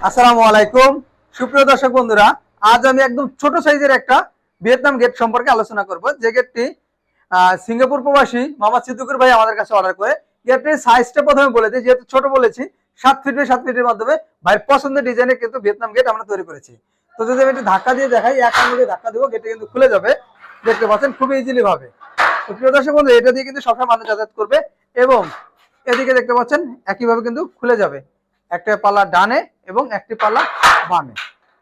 আসসালামু আলাইকুম সুপ্রিয় দর্শক বন্ধুরা, আজ আমি একদম ছোট সাইজের একটা ভিয়েতনাম গেট সম্পর্কে আলোচনা করব। যে গেটটি সিঙ্গাপুর প্রবাসী মোহাম্মদ সিদ্দিকুর ভাই আমাদের কাছে অর্ডার করে। গেটটির সাইজটা প্রথমে বলে দিই, যেহেতু ছোট বলেছি, 7 ফিট বাই 7 ফিটের মাধ্যমে ভাইয়ের পছন্দের ডিজাইনে কিন্তু ভিয়েতনাম গেট আমরা তৈরি করেছি। তো যদি আমি একটু ধাক্কা দিয়ে দেখাই, এক আঙুলে ধাক্কা দিব, গেটটি কিন্তু খুলে যাবে। দেখতে পাচ্ছেন খুবই ইজিলি ভাবে। তো প্রিয় দর্শক বন্ধু, এটা দিয়ে কিন্তু সবসময় মানুষ যাতায়াত করবে। এবং এদিকে দেখতে পাচ্ছেন একইভাবে কিন্তু খুলে যাবে, একটা পাল্লা ডানে এবং একটি পাল্লা বামে।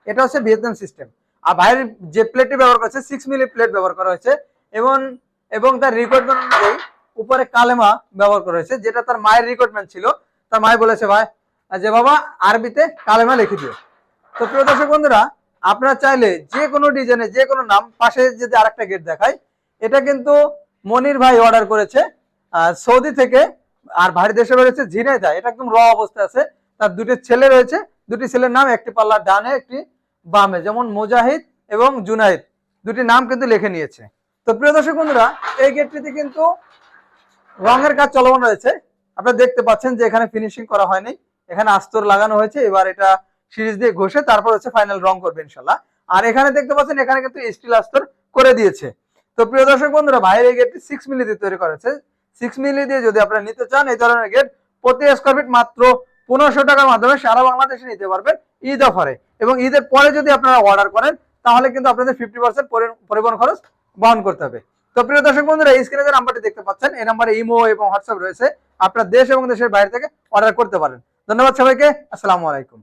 এটা হচ্ছে ভিয়েতনাম সিস্টেম। আর ভাইয়ের যে প্লেটটি ব্যবহার করেছে 6 মিলি প্লেট ব্যবহার করা হয়েছে এবং এবং তার রিকোয়ারমেন্ট অনুযায়ী উপরে কালেমা ব্যবহার করা হয়েছে, যেটা তার মায়ের রিকোয়ারমেন্ট ছিল। তার মায় বলেছে, ভাই যে বাবা আরবিতে কালেমা লিখে দিও। তো প্রিয় দর্শক বন্ধুরা, আপনারা চাইলে যে কোনো ডিজাইনে যে কোনো নাম, পাশে যদি আরেকটা গেট দেখায়, এটা কিন্তু মনির ভাই অর্ডার করেছে সৌদি থেকে। আর ভাইয়ের দেশে বেরোচ্ছে ঝিনাইদহ। এটা একদম র অবস্থায় আছে। তার দুটি ছেলে রয়েছে, দুটি ছেলের নাম একটি পাল্লা ডানে একটি বামে, যেমন মুজাহিদ এবং জুনাইদ, দুটি নাম কিন্তু লিখে নিয়েছে। তো প্রিয় দর্শক বন্ধুরা, এই গেটটিতে কিন্তু রঙের কাজ চলমান রয়েছে। আপনারা দেখতে পাচ্ছেন যে এখানে ফিনিশিং করা হয়নি, এখানে আস্তর লাগানো হয়েছে। এবার এটা সিরিজ দিয়ে ঘষে তারপর হচ্ছে ফাইনাল রং করবে ইনশাল্লাহ। আর এখানে দেখতে পাচ্ছেন এখানে কিন্তু স্টিল আস্তর করে দিয়েছে। তো প্রিয় দর্শক বন্ধুরা, ভাইয়ের এই গেটটি 6 মিলি দিয়ে তৈরি করেছে। 6 মিলি দিয়ে যদি আপনারা নিতে চান এই ধরনের গেট, প্রতি স্কয়ার ফিট মাত্র 1500 টাকার মাধ্যমে সারা বাংলাদেশে নিতে পারবেন ঈদ অফারে। এবং ঈদের পরে যদি আপনারা অর্ডার করেন, তাহলে কিন্তু আপনাদের 50% পরিবহন খরচ বহন করতে হবে। তো প্রিয় দর্শক বন্ধুরা, এই স্ক্রিনে যে নাম্বারটি দেখতে পাচ্ছেন, এই নাম্বারে ইমো এবং হোয়াটসঅ্যাপ রয়েছে। আপনার দেশ এবং দেশের বাইরে থেকে অর্ডার করতে পারেন। ধন্যবাদ সবাইকে। আসসালামু আলাইকুম।